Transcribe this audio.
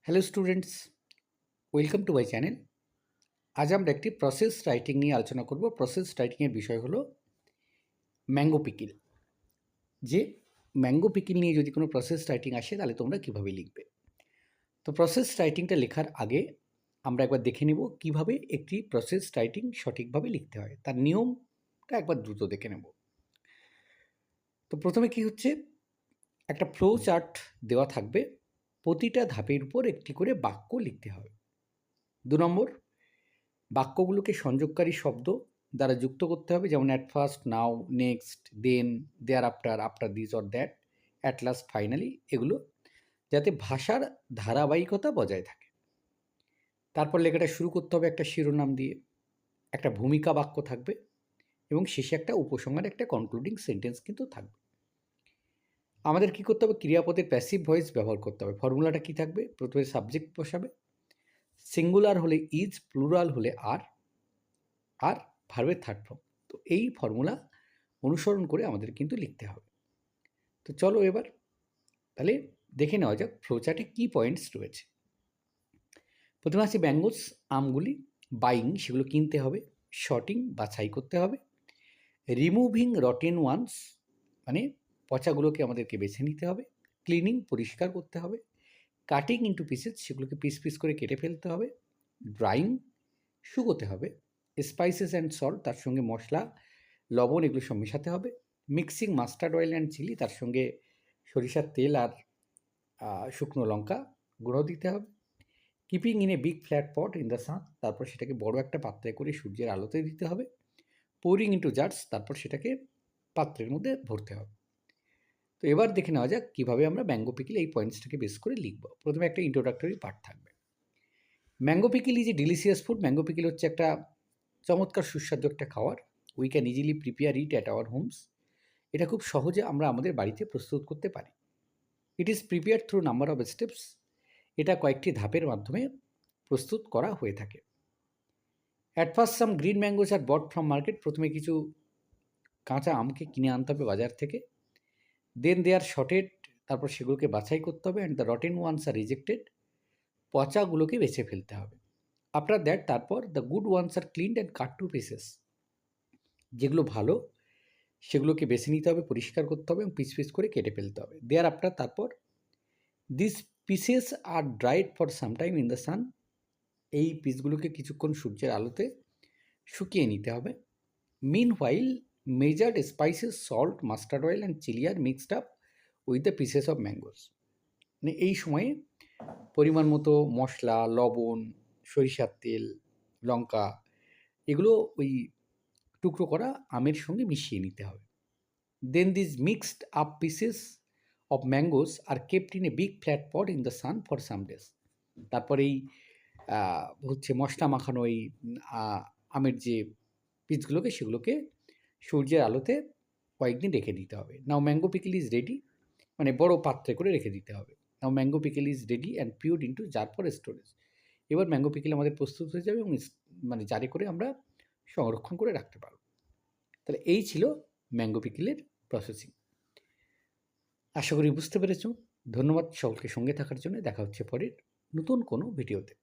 Hello students, welcome to my channel. আজ আমরা একটি প্রসেস রাইটিং নিয়ে আলোচনা করব। প্রসেস রাইটিংয়ের বিষয় হলো ম্যাঙ্গো পিকিল। যে ম্যাঙ্গো পিকিল নিয়ে যদি কোনো প্রসেস রাইটিং আসে তাহলে তোমরা কীভাবে লিখবে। তো প্রসেস রাইটিংটা লেখার আগে আমরা একবার দেখে নেব কিভাবে একটি প্রসেস রাইটিং সঠিকভাবে লিখতে হয়, তার নিয়মটা একবার দ্রুত দেখে নেব। তো প্রথমে কি হচ্ছে, একটা ফ্লো চার্ট দেওয়া থাকবে, প্রতিটা ধাপের উপর একটি করে বাক্য লিখতে হবে। 2 নম্বর, বাক্যগুলোকে সংযোগকারী শব্দ দ্বারা যুক্ত করতে হবে, যেমন at first, now, next, then, thereafter, after this or that, at last, finally, এগুলো যাতে ভাষার ধারাবাহিকতা বজায় থাকে। তারপর লেখাটা শুরু করতে হবে একটা শিরোনাম দিয়ে, একটা ভূমিকা বাক্য থাকবে এবং শেষে একটা উপসংহার, একটা কনক্লুডিং সেন্টেন্স কিন্তু থাকবে। আমাদের কি করতে হবে, ক্রিয়াপদের প্যাসিভ ভয়েস ব্যবহার করতে হবে। ফর্মুলাটা কি থাকবে, প্রথমে সাবজেক্ট বসাবে, সিঙ্গুলার হলে ইজ, প্লুরাল হলে আর, আর ভার্বের থার্ড ফর্ম। তো এই ফর্মুলা অনুসরণ করে আমাদের কিন্তু লিখতে হবে। তো চলো এবার তাহলে দেখে নেওয়া যাক ফ্লোচার্টে কী পয়েন্টস রয়েছে। প্রথমে আছে ম্যাঙ্গোস, আমগুলি, বাইং, সেগুলো কিনতে হবে, শর্টিং, বাছাই করতে হবে, রিমুভিং রটেন ওয়ান্স, মানে পচাগুলোকে আমাদেরকে বেছে নিতে হবে, ক্লিনিং, পরিষ্কার করতে হবে, কাটিং ইন্টু পিসেস, সেগুলোকে পিস পিস করে কেটে ফেলতে হবে, ড্রাইং, শুকোতে হবে, স্পাইসেস অ্যান্ড সল্ট, তার সঙ্গে মশলা, লবণ, এগুলো সব মেশাতে হবে, mixing mustard oil and chilli, তার সঙ্গে সরিষার তেল আর শুকনো লঙ্কা গুঁড়ো দিতে হবে, keeping in a big flat pot in the সান, তারপর সেটাকে বড় একটা পাত্রে করে সূর্যের আলোতে দিতে হবে, পোরিং ইন্টু জার্স, তারপর সেটাকে পাত্রের মধ্যে ভরতে হবে। তো এবার দেখে নেওয়া যাক কীভাবে আমরা ম্যাঙ্গো পিকিল এই পয়েন্টসটাকে বেস করে লিখব। প্রথমে একটা ইন্ট্রোডাক্টরি পার্ট থাকবে। Mango pickle is a delicious food. Mango pickle হচ্ছে একটা চমৎকার সুস্বাদু একটা খাবার। We can easily prepare it at our homes. এটা খুব সহজে আমরা আমাদের বাড়িতে প্রস্তুত করতে পারি। It is prepare through number of steps. এটা কয়েকটি ধাপের মাধ্যমে প্রস্তুত করা হয়ে থাকে। At first some green mangoes are bought from market. প্রথমে কিছু কাঁচা আমকে কিনে আনতে হবে বাজার থেকে। দেন দে আর শর্টেড, তারপর সেগুলোকে বাছাই করতে হবে। And the rotten ones are rejected, পচাগুলোকে বেছে ফেলতে হবে। আফটার দ্যাট, তারপর the good ones are cleaned and cut to pieces, যেগুলো ভালো সেগুলোকে বেছে নিতে হবে, পরিষ্কার করতে হবে এবং পিস পিস করে কেটে ফেলতে হবে। দেয়ার আফটার, তারপর this pieces are dried for some time in the sun, এই পিসগুলোকে কিছুক্ষণ সূর্যের আলোতে শুকিয়ে নিতে হবে। Meanwhile measured spices, salt, mustard oil and chilli are mixed up with the pieces of mangoes, মানে এই সময়ে পরিমাণ মতো মশলা, লবণ, সরিষার তেল, লঙ্কা, এগুলো ওই টুকরো করা আমের সঙ্গে মিশিয়ে নিতে হবে। Then this mixed up pieces of mangoes are kept in a big flat pot in the sun for some days. তারপর এই হচ্ছে মশলা মাখানো এই আমের যে পিসগুলোকে সেগুলোকে সূর্যের আলোতে কয়েকদিন রেখে দিতে হবে। Now mango pickle is ready, মানে বড় পাত্রে করে রেখে দিতে হবে। Now mango pickle is ready and poured into jar for storage. এবার ম্যাঙ্গো পিকল আমাদের প্রস্তুত হয়ে যাবে এবং মানে জারে করে আমরা সংরক্ষণ করে রাখতে পারব। তাহলে এই ছিল ম্যাঙ্গো পিকলের প্রসেসিং। আশা করি বুঝতে পেরেছ। ধন্যবাদ সকলকে সঙ্গে থাকার জন্য। দেখা হচ্ছে পরের নতুন কোনো ভিডিওতে।